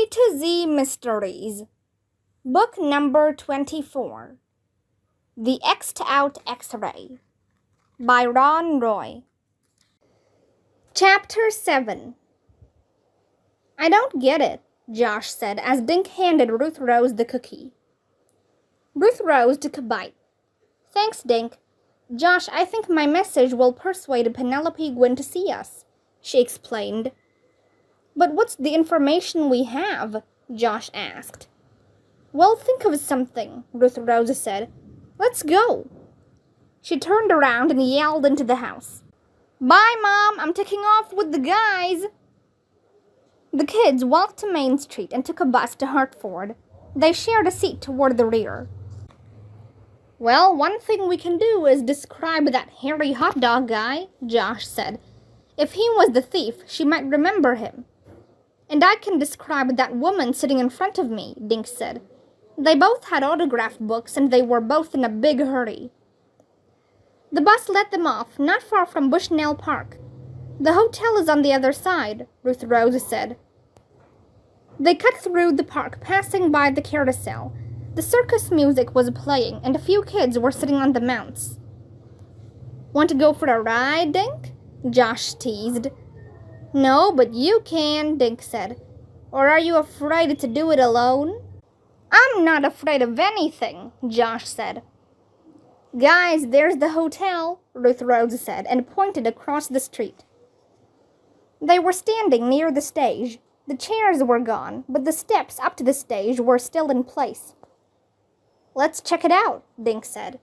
A to Z Mysteries, Book Number 24, The X'd Out X-Ray, by Ron Roy. Chapter 7. I don't get it, Josh said as Dink handed Ruth Rose the cookie. Ruth Rose took a bite. Thanks, Dink. Josh, I think my message will persuade Penelope Gwyn to see us, she explained. But what's the information we have? Josh asked. Well, think of something, Ruth Rose said. Let's go. She turned around and yelled into the house. Bye, Mom, I'm taking off with the guys. The kids walked to Main Street and took a bus to Hartford. They shared a seat toward the rear. Well, one thing we can do is describe that hairy hot dog guy, Josh said. If he was the thief, she might remember him. And I can describe that woman sitting in front of me, Dink said. They both had autograph books and they were both in a big hurry. The bus let them off, not far from Bushnell Park. The hotel is on the other side, Ruth Rose said. They cut through the park, passing by the carousel. The circus music was playing, and a few kids were sitting on the mounts. Want to go for a ride, Dink? Josh teased. No, but you can, Dink said. Or are you afraid to do it alone? I'm not afraid of anything, Josh said. Guys, there's the hotel, Ruth Rose said, and pointed across the street. They were standing near the stage. The chairs were gone, but the steps up to the stage were still in place. Let's check it out, Dink said.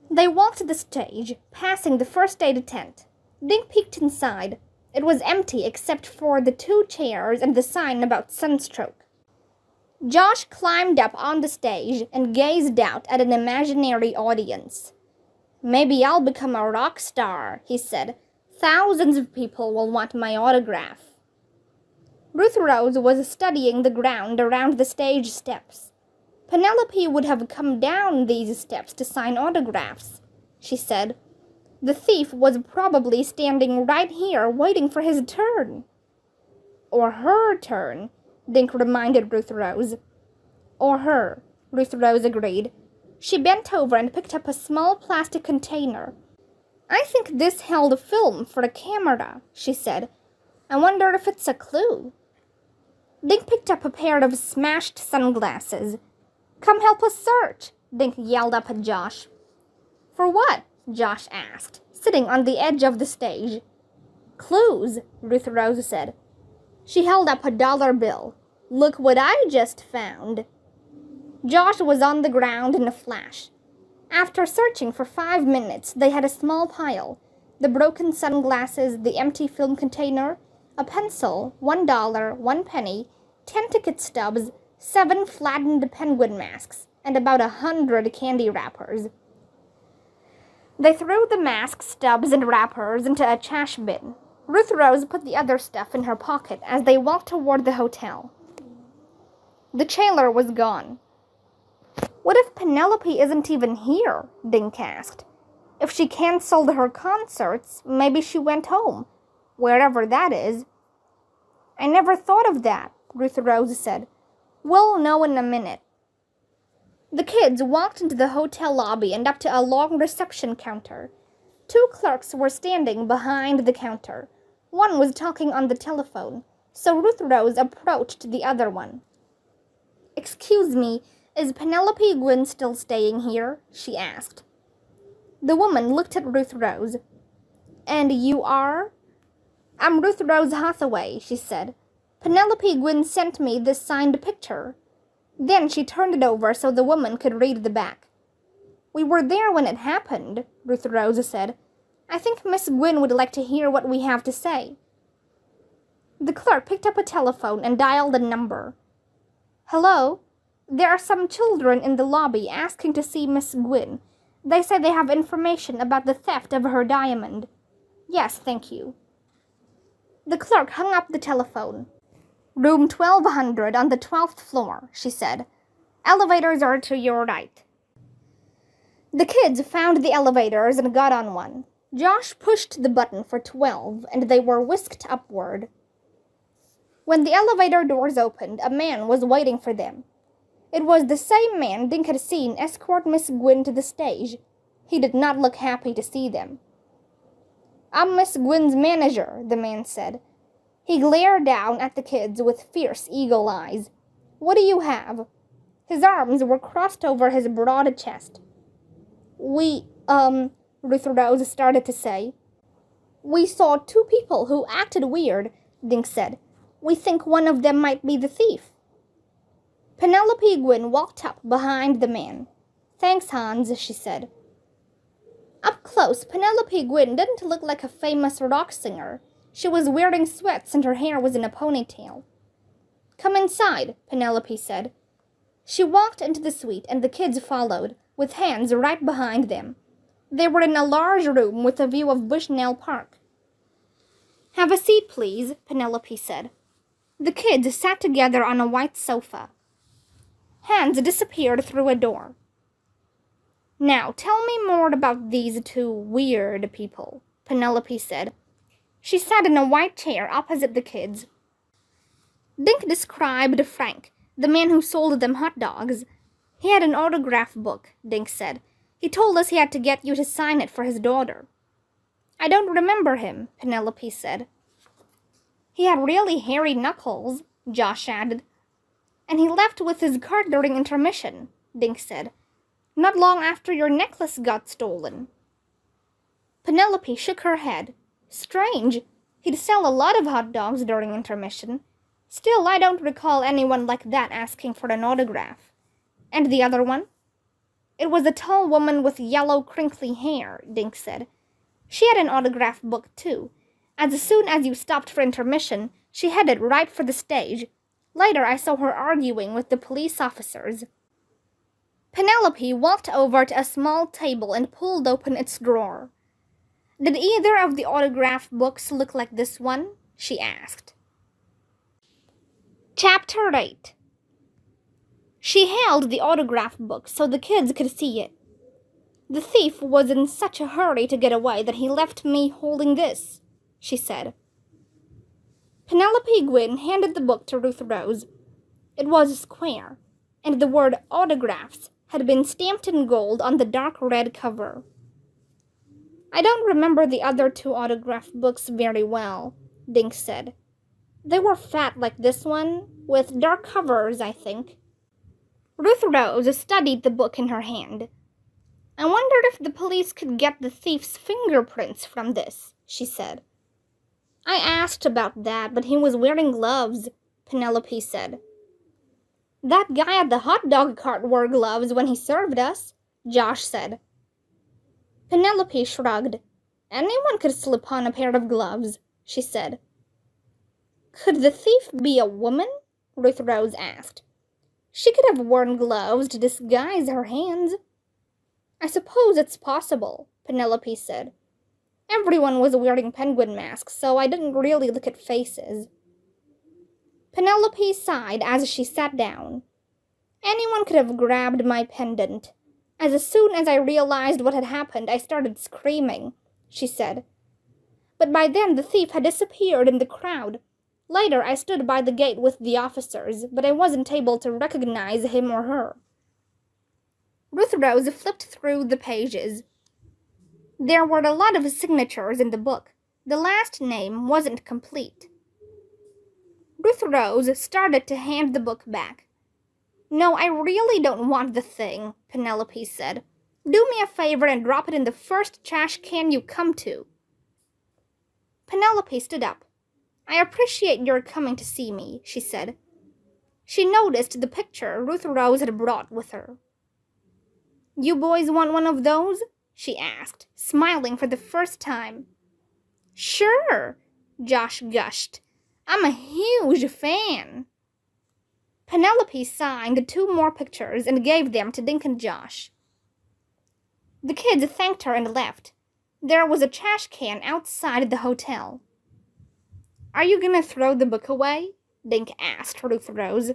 They walked to the stage, passing the first aid tent. Dink peeked inside. It was empty except for the 2 chairs and the sign about sunstroke. Josh climbed up on the stage and gazed out at an imaginary audience. Maybe I'll become a rock star, he said. Thousands of people will want my autograph. Ruth Rose was studying the ground around the stage steps. Penelope would have come down these steps to sign autographs, she said. The thief was probably standing right here waiting for his turn. Or her turn, Dink reminded Ruth Rose. Or her, Ruth Rose agreed. She bent over and picked up a small plastic container. I think this held film for a camera, she said. I wonder if it's a clue. Dink picked up a pair of smashed sunglasses. Come help us search, Dink yelled up at Josh. For what? Josh asked, sitting on the edge of the stage. Clues, Ruth Rose said. She held up a $1 bill. Look what I just found. Josh was on the ground in a flash. After searching for 5 minutes, they had a small pile. The broken sunglasses, the empty film container, a pencil, $1, 1 penny, 10 ticket stubs, 7 flattened penguin masks, and about 100 candy wrappers. They threw the masks, stubs, and wrappers into a trash bin. Ruth Rose put the other stuff in her pocket as they walked toward the hotel. The jailer was gone. What if Penelope isn't even here? Dink asked. If she canceled her concerts, maybe she went home, wherever that is. I never thought of that, Ruth Rose said. We'll know in a minute. The kids walked into the hotel lobby and up to a long reception counter. 2 clerks were standing behind the counter. One was talking on the telephone, so Ruth Rose approached the other one. Excuse me, is Penelope Gwyn still staying here? She asked. The woman looked at Ruth Rose. And you are? I'm Ruth Rose Hathaway, she said. Penelope Gwyn sent me this signed picture. Then she turned it over so the woman could read the back. We were there when it happened, Ruth Rose said. I think Miss Gwyn would like to hear what we have to say. The clerk picked up a telephone and dialed a number. Hello? There are some children in the lobby asking to see Miss Gwyn. They say they have information about the theft of her diamond. Yes, thank you. The clerk hung up the telephone. Room 1200 on the 12th floor, she said. Elevators are to your right. The kids found the elevators and got on one. Josh pushed the button for 12, and they were whisked upward. When the elevator doors opened, a man was waiting for them. It was the same man Dink had seen escort Miss Gwyn to the stage. He did not look happy to see them. "I'm Miss Gwyn's manager," the man said. He glared down at the kids with fierce eagle eyes. "What do you have?" His arms were crossed over his broad chest. "We, Ruth Rose started to say. "We saw two people who acted weird," Dink said. "We think one of them might be the thief." Penelope Gwyn walked up behind the man. "Thanks, Hans," she said. Up close, Penelope Gwyn didn't look like a famous rock singer. She was wearing sweats and her hair was in a ponytail. "Come inside," Penelope said. She walked into the suite and the kids followed, with Hans right behind them. They were in a large room with a view of Bushnell Park. "Have a seat, please," Penelope said. The kids sat together on a white sofa. Hans disappeared through a door. "Now tell me more about these two weird people," Penelope said. She sat in a white chair opposite the kids. Dink described Frank, the man who sold them hot dogs. "He had an autograph book," Dink said. "He told us he had to get you to sign it for his daughter." "I don't remember him," Penelope said. "He had really hairy knuckles," Josh added. "And he left with his card during intermission," Dink said. "Not long after your necklace got stolen." Penelope shook her head. "Strange. He'd sell a lot of hot dogs during intermission. Still, I don't recall anyone like that asking for an autograph." "And the other one?" "It was a tall woman with yellow, crinkly hair," Dink said. "She had an autograph book, too. As soon as you stopped for intermission, she headed right for the stage. Later, I saw her arguing with the police officers." Penelope walked over to a small table and pulled open its drawer. "Did either of the autograph books look like this one?" she asked. Chapter 8. She held the autograph book so the kids could see it. "The thief was in such a hurry to get away that he left me holding this," she said. Penelope Gwyn handed the book to Ruth Rose. It was square, and the word autographs had been stamped in gold on the dark red cover. "I don't remember the other two autograph books very well," Dink said. "They were fat like this one, with dark covers, I think." Ruth Rose studied the book in her hand. "I wondered if the police could get the thief's fingerprints from this," she said. "I asked about that, but he was wearing gloves," Penelope said. "That guy at the hot dog cart wore gloves when he served us," Josh said. Penelope shrugged. "Anyone could slip on a pair of gloves," she said. "Could the thief be a woman?" Ruth Rose asked. "She could have worn gloves to disguise her hands." "I suppose it's possible," Penelope said. "Everyone was wearing penguin masks, so I didn't really look at faces." Penelope sighed as she sat down. "Anyone could have grabbed my pendant. As soon as I realized what had happened, I started screaming," she said. "But by then the thief had disappeared in the crowd. Later, I stood by the gate with the officers, but I wasn't able to recognize him or her." Ruth Rose flipped through the pages. There were a lot of signatures in the book. The last name wasn't complete. Ruth Rose started to hand the book back. "No, I really don't want the thing," Penelope said. "Do me a favor and drop it in the first trash can you come to." Penelope stood up. "I appreciate your coming to see me," she said. She noticed the picture Ruth Rose had brought with her. "You boys want one of those?" she asked, smiling for the first time. "Sure," Josh gushed. "I'm a huge fan." Penelope signed 2 more pictures and gave them to Dink and Josh. The kids thanked her and left. There was a trash can outside the hotel. "Are you gonna throw the book away?" Dink asked Ruth Rose.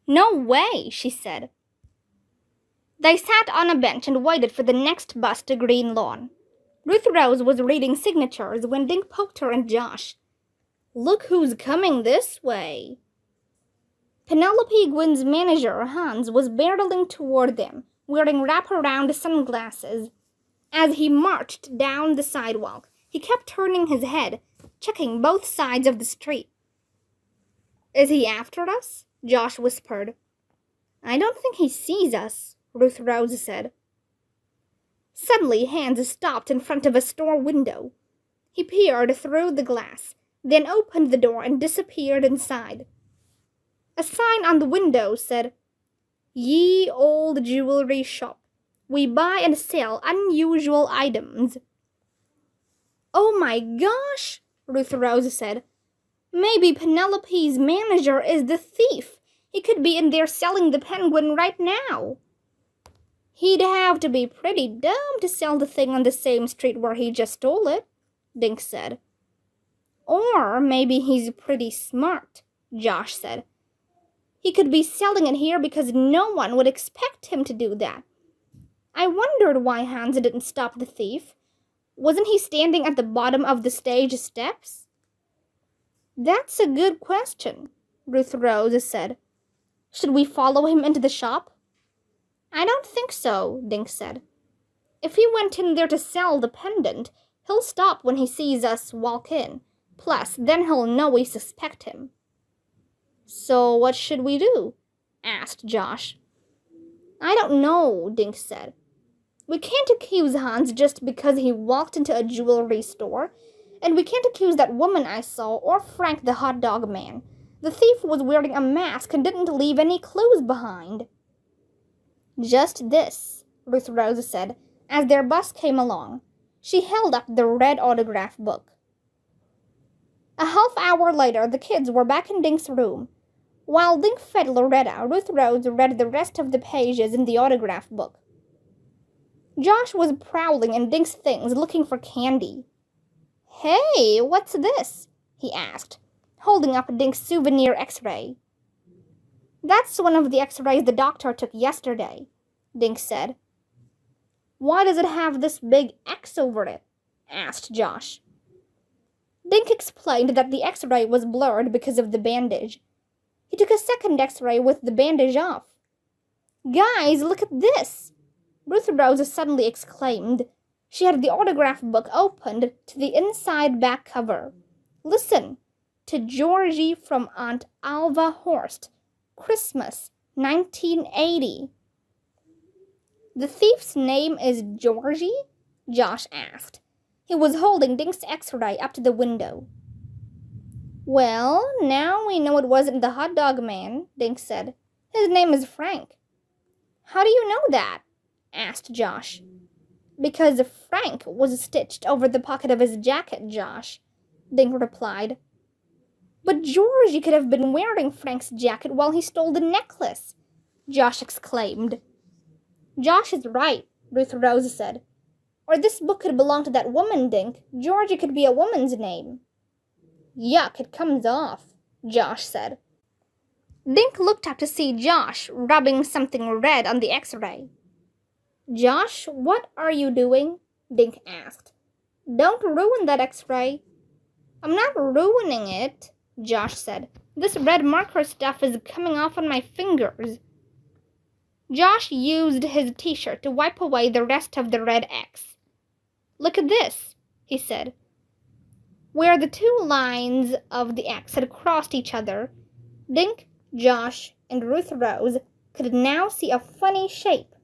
"No way," she said. They sat on a bench and waited for the next bus to Green Lawn. Ruth Rose was reading signatures when Dink poked her and Josh. Look who's coming this way. Penelope Gwyn's manager, Hans, was barreling toward them, wearing wraparound sunglasses. As he marched down the sidewalk, he kept turning his head, checking both sides of the street. Is he after us? Josh whispered. I don't think he sees us, Ruth Rose said. Suddenly, Hans stopped in front of a store window. He peered through the glass, then opened the door and disappeared inside. A sign on the window said, Ye Old Jewelry Shop. We buy and sell unusual items. Oh my gosh, Ruth Rose said. Maybe Penelope's manager is the thief. He could be in there selling the penguin right now. He'd have to be pretty dumb to sell the thing on the same street where he just stole it, Dink said. Or maybe he's pretty smart, Josh said. He could be selling it here because no one would expect him to do that. I wondered why Hans didn't stop the thief. Wasn't he standing at the bottom of the stage steps? That's a good question, Ruth Rose said. Should we follow him into the shop? I don't think so, Dink said. If he went in there to sell the pendant, he'll stop when he sees us walk in. Plus, then he'll know we suspect him. So what should we do? Asked Josh. I don't know, Dink said. We can't accuse Hans just because he walked into a jewelry store, and we can't accuse that woman I saw or Frank the hot dog man. The thief was wearing a mask and didn't leave any clues behind. Just this, Ruth Rose said, as their bus came along. She held up the red autograph book. A half hour later, the kids were back in Dink's room. While Dink fed Loretta, Ruth Rose read the rest of the pages in the autograph book. Josh was prowling in Dink's things looking for candy. Hey, what's this? He asked, holding up Dink's souvenir x-ray. That's one of the x-rays the doctor took yesterday, Dink said. Why does it have this big X over it? Asked Josh. Dink explained that the x-ray was blurred because of the bandage. He took a second x-ray with the bandage off. Guys, look at this! Ruth Rose suddenly exclaimed. She had the autograph book opened to the inside back cover. Listen, to Georgie from Aunt Alva Horst, Christmas, 1980. The thief's name is Georgie? Josh asked. He was holding Dink's x-ray up to the window. Well, now we know it wasn't the hot dog man, Dink said. His name is Frank. How do you know that? Asked Josh. Because Frank was stitched over the pocket of his jacket, Josh, Dink replied. But Georgie could have been wearing Frank's jacket while he stole the necklace, Josh exclaimed. Josh is right, Ruth Rose said. Or this book could belong to that woman, Dink. Georgie could be a woman's name. Yuck, it comes off, Josh said. Dink looked up to see Josh rubbing something red on the x-ray. Josh, what are you doing? Dink asked. Don't ruin that x-ray. I'm not ruining it, Josh said. This red marker stuff is coming off on my fingers. Josh used his t-shirt to wipe away the rest of the red X. Look at this, he said. Where the two lines of the X had crossed each other, Dink, Josh, and Ruth Rose could now see a funny shape.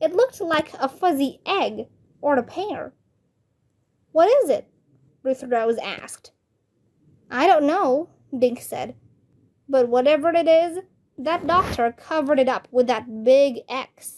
It looked like a fuzzy egg or a pear. What is it? Ruth Rose asked. I don't know, Dink said. But whatever it is, that doctor covered it up with that big X.